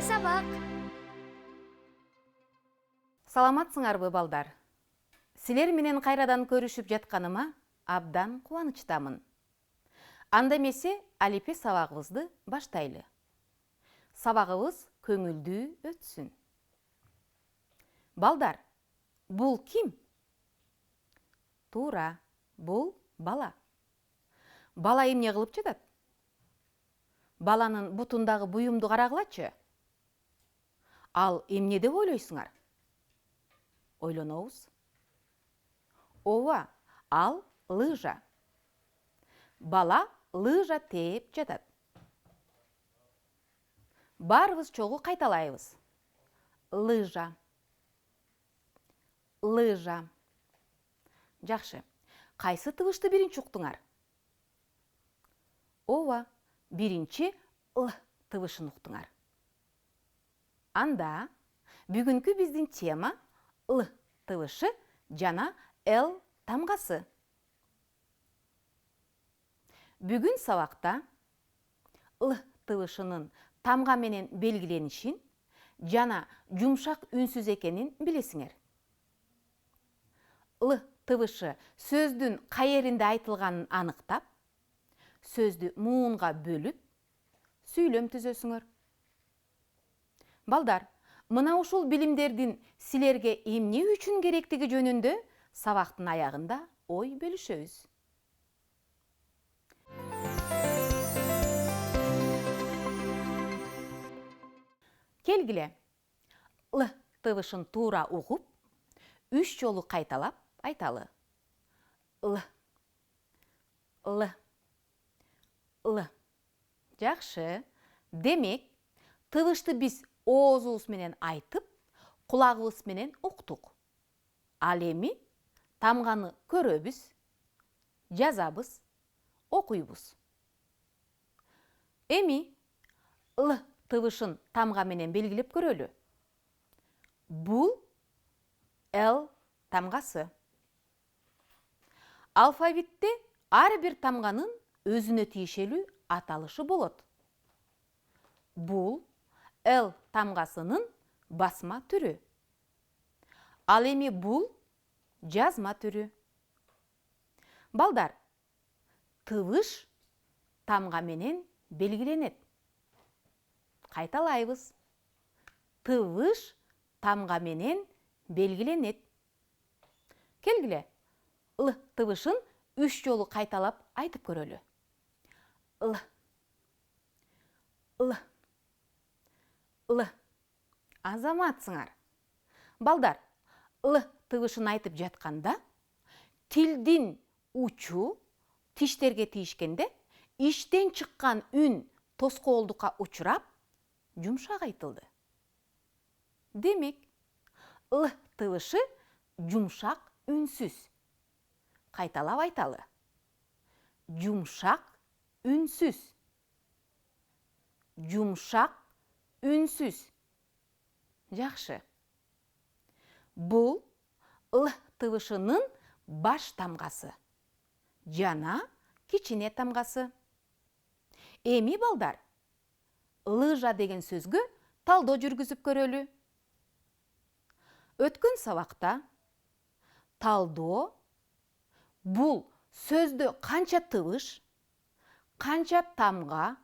Келесі сабақ. Саламатсыңарбы, балдар? Силер менен кайрадан көрүшүп жатканыма абдан кубанычтамын. Анда эмесе алипе сабагыбызды баштайлы. Сабагыбыз көңүлдүү өтсүн. Балдар, бул ким? Туура, бул бала. Бала эмне кылып жатат? Баланын бутундагы буюмду карагылачы. Ал эмне деп ойлойсуңар? Ойлонобуз. Ооба, ал лыжа. Бала лыжа тээп жатат. Баарыбыз чогуу кайталайбыз. Лыжа. Лыжа. Жакшы. Кайсы тыбышты биринчи уктуңар? Ооба, биринчи л тыбышын уктуңар. Анда бүгүнкү биздин тема л тыбышы жана л тамгасы. Бүгүн сабакта л тыбышынын тамга менен белгиленишин жана жумшак үнсүз экенин билесиңер. Л тыбышы сөздүн кайеринде айтылганын аныктап, сөздү муунга бөлүп, сүйлөм түзөсүңөр. Балдар, мына ушул билимдердин силерге эмне үчүн керектиги жөнүндө сабактын аягында ой бөлүшөбүз. Келгиле, л тыбышын туура угуп, 3 жолу кайталап айталы. Л, л, л. Жакшы. Демек, тыбышты биз оозубуз менен айтып, кулагыбыз менен уктук. Ал эми тамганы көрөбүз, жазабыз, окуйбуз. Эми л тыбышын тамга менен белгилеп көрөлү. Бул л тамгасы. Алфавитте ар бир тамганын өзүнө тиешелүү аталышы болот. Бул л тамгасынын басма түрү. Ал эми бул жазма түрү. Балдар, тыбыш тамга менен белгиленет. Кайталайбыз. Тыбыш тамга менен белгиленет. Келгиле, л тыбышын 3 жолу кайталап айтып көрөлү. Л, л, л. Азаматсыңар. Балдар, л тыбышын айтып жатканда, тилдин учу тиштерге тийишкенде, иштен чыккан үн тоскоолдукка учурап, жумшак айтылды. Демек, л тыбышы жумшак үнсүз. Кайталап айталы. Жумшак үнсүз. Жумшак үнсүз. Жакшы. Бул л тыбышынын баш тамгасы жана кичине тамгасы. Эми балдар, лыжа деген сөзгө талдоо жүргүзүп көрөлү. Өткөн сабакта талдоо бул сөздө канча тыбыш, канча тамга,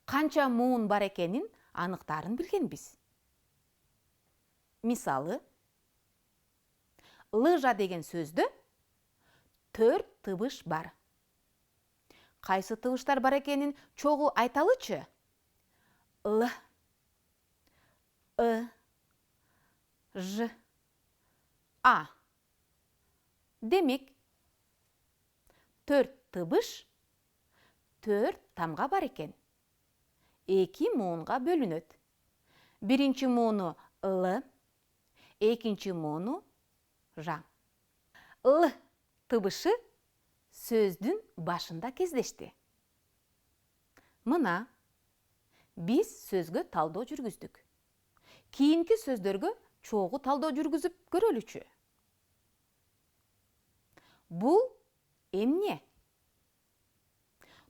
канча муун бар экенин аныктаарын билгенбиз. Мисалы, лыжа деген сөздө 4 тыбыш бар. Кайсы тыбыштар бар экенин чогуу айталычы? Л, ы, ж, а. Демек, 4 тыбыш, 4 тамга бар экен. 2 муунга бөлүнөт. Биринчи мууну л, экинчи мууну ж. Л тыбышы сөздүн башында кездешти. Мына биз сөзгө талдоо жүргүздүк. Кийинки сөздөргө чогуу талдоо жүргүзүп көрөлүчү. Бул эмне?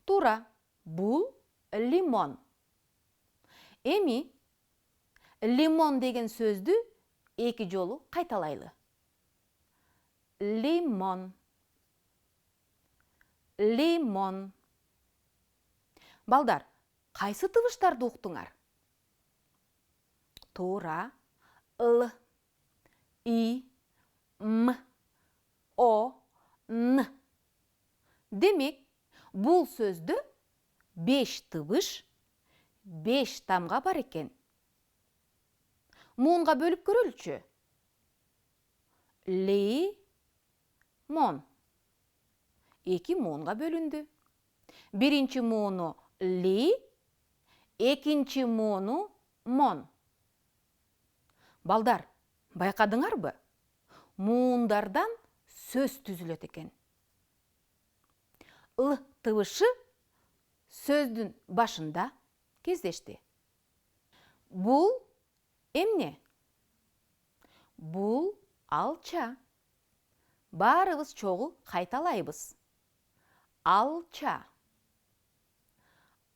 Туура, бул лимон. Эми Лимон деген сөзді екі жолу қайталайлы. Лимон. Лимон. Балдар, қайсы тыбыштарды уктуңар? Туура. Л, И, М, О, Н. Демек, бұл сөзді 5 тыбыш, 5 тамға бар екен. Муынға бөліп көрөлчү. Лимон. 2 муынға бөлінді. Биринчи мууну ли, экинчи мууну мон. Балдар, байқадыңар бы? Муындардан сөз түзүлөт экен. Л тыбышы сөздің башында кездешти. Бул эмне? Бул алча. Барыбыз чогуу кайталайбыз. Алча.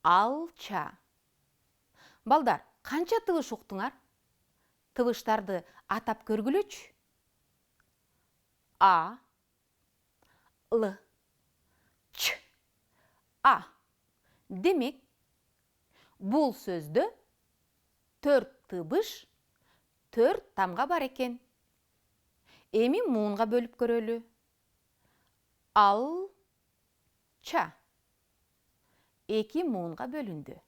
Алча. Балдар, канча тыбыш уктуңар? Тыбыштарды атап көргүлөчү. А, Л, Ч, А. Демек, бул сөздө 4 тыбыш, 4 тамга бар экен. Эми муунга бөлүп көрөлү. Алча. 2 муунга бөлүндү.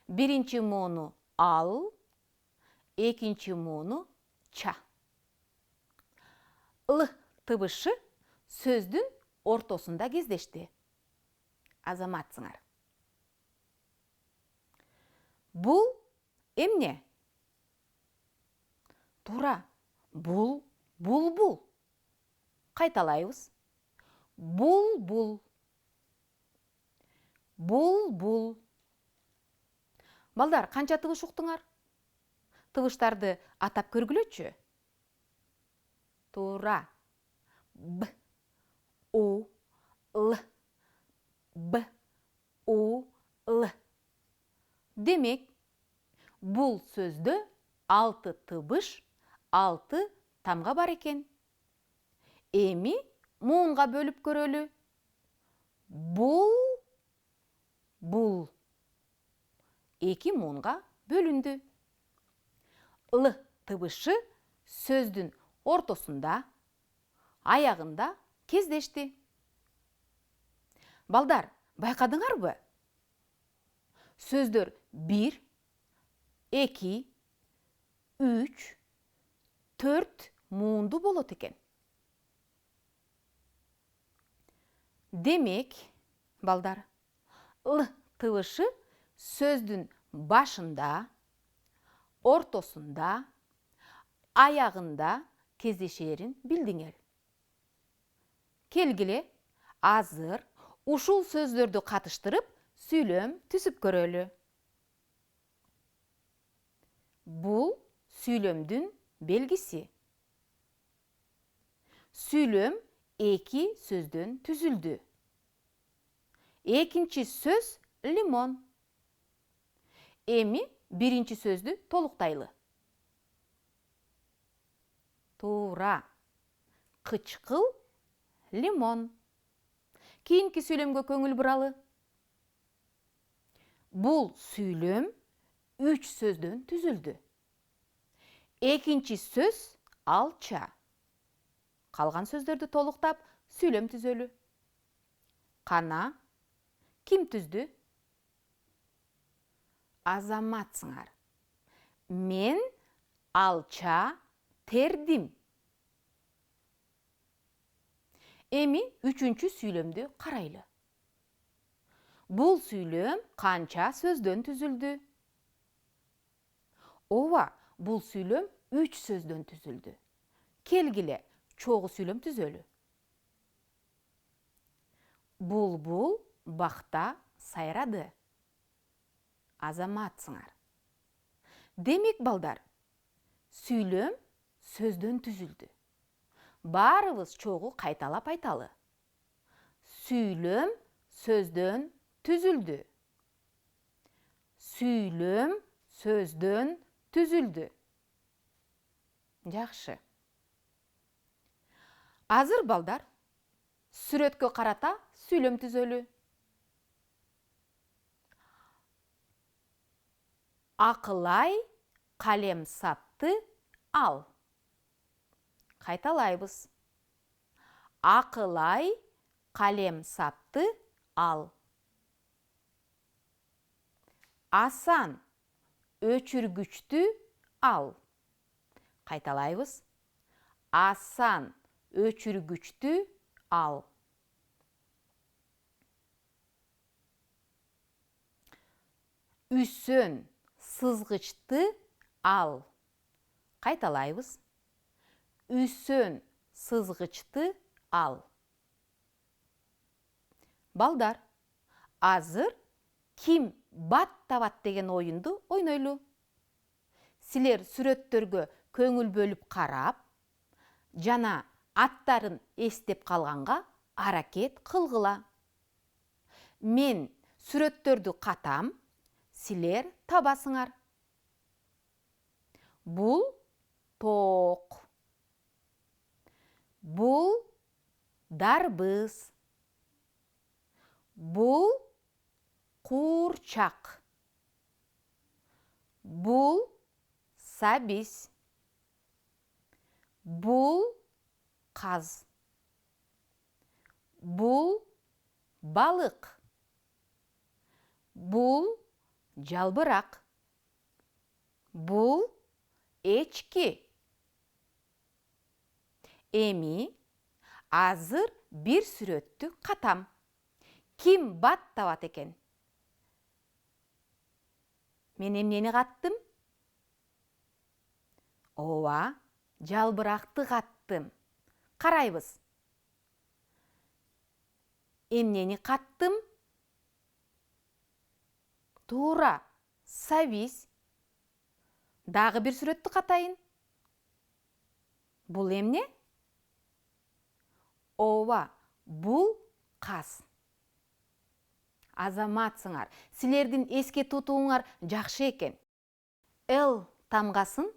Биринчи мууну ал, экинчи мууну ча. Л тыбышы сөздің ортосында кездешти. Азаматсыңар. Бул эмне? Тура, бул. Кайталайбыз. Бул. Балдар, канча тыбыш уктуңар? Тыбыштарды атап көргүлөчү. Тура. Б, У, Л. Б, У, Л. Демек, бул сөздө 6 тыбыш, 6 тамга бар экен. Эми муунга бөлүп көрөлү. Бул. 2 муунга бөлүндү. Л тыбышы сөздің ортосында, аяғында кездешти. Балдар, байқадыңар бы? Сөздөр 1, 2, 3, 4 муунду болот экен. Демек, балдар, Л тыбышы сөздің башында, ортосунда, аяғында кездешерин билдиңер. Келгиле, азыр ушул сөздөрдү катыштырып, сүйлөм түзүп көрөлү. Бул сүйлөмдүн белгиси. Сүйлөм 2 сөздөн түзүлдү. Экинчи сөз лимон. Эми биринчи сөздү толуктайлы. Туура. Кычкыл лимон. Кийинки сүйлөмгө көңүл буралы. Бул сүйлөм 3 сөздөн түзүлдү. Экинчи сөз алча. Калган сөздөрдү толуктап, сүйлөм түзөлү. Кана ким түздү? Азаматсыңар. Мен алча тердим. Эми 3-чү сүйлөмдү карайлы. Бул сүйлөм канча сөздөн түзүлдү? Ооба, бул сүйлөм 3 сөздөн түзүлдү. Келгиле, чогуу сүйлөм түзөлү. Булбул бакта сайрады. Азаматсыңар. Демек, балдар, сүйлөм сөздөн түзүлдү. Барыбыз чогуу кайталап айталы. Сүйлөм сөздөн түзүлдү. Сүйлөм сөздөн түзүлдү. Жакшы. Азыр балдар сүрөткө карата сүйлөм түзөлү. Акылай калем сапты ал. Кайталайбыз. Акылай калем сапты ал. Асан өчүргүчтү ал. Кайталайбыз. Асан өчүргүчтү ал. Үсөн сызгычты ал. Кайталайбыз. Үсөн сызгычты ал. Балдар, азыр ким бат табат деген оюнду ойнойлу. Силер сүрөттөргө көңүл бөлүп карап, жана аттарын эстеп калганга аракет кылгыла. Мен сүрөттөрдү катам, силер табасыңар. Бул тоок. Бул дарбыз. Бул куурчак. Бул сабиз. Бул каз. Бул балык. Бул жалбырак. Бул эчки. Эми азыр бир сүрөттү катам. Ким бат табат экен? Мен эмнени каттым? Ооба, жалбыракты каттым. Карайбыз. Эмнени каттым? Туура, сабиз. Дагы бир сүрөттү катайын. Бул эмне? Ооба, бул каз. Азаматсыңар, силердин эске тутууңар жакшы экен. Л тамгасын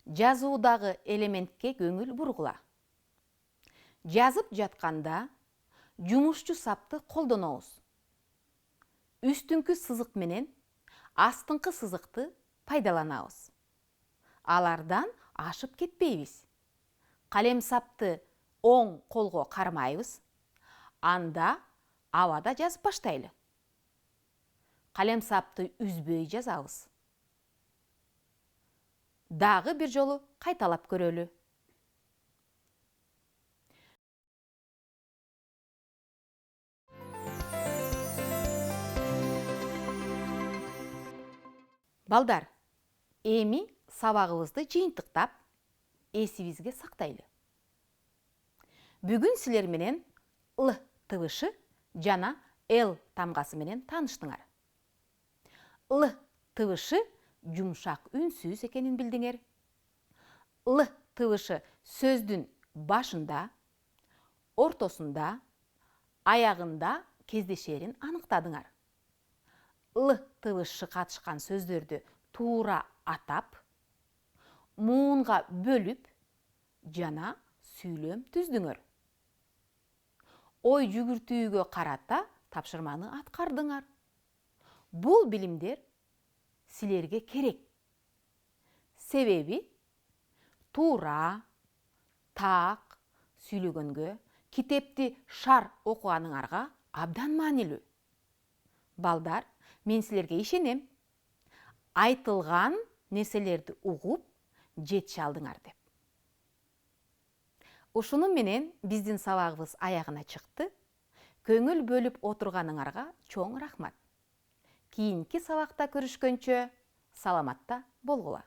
жазуудагы элементке көңүл бургула. Жазып жатканда жумушчу сапты колдонобуз. Үстүңкү сызык менен астыңкы сызыкты пайдаланабыз. Алардан ашып кетпейбиз. Калем сапты оң колго кармайбыз. Анда абада жазып баштайлы. Калем сапты үзбөй жазабыз. Дагы бир жолу кайталап көрөлү. Балдар, эми сабагыбызды жыйынтыктап, эсибизге сактайлы. Бүгүн силер менен Л тыбышы жана Л тамгасы менен тааныштыңар. Л тыбышы жумшак үнсүз экенин билдиңер. Л тыбышы сөздүн башында, ортосунда, аягында кездешерин аныктадыңар. Л тыбышы катышкан сөздөрдү туура атап, муунга бөлүп жана сүйлөм түздүңөр. Ой жүгүртүүгө карата тапшырманы аткардыңар. Бул билимдер силерге керек. Себеби туура, так сүйлөгөнгө, китепти шар окуганыңарга абдан маанилүү. Балдар, мен силерге ишенем. Айтылган нерселерди угуп, жетише алдыңар деп. Ушуну менен биздин сабагыбыз аягына чыкты. Көңүл бөлүп отурганыңарга чоң рахмат. Кийинки сабакта көрүшкөнчө саламатта болгула.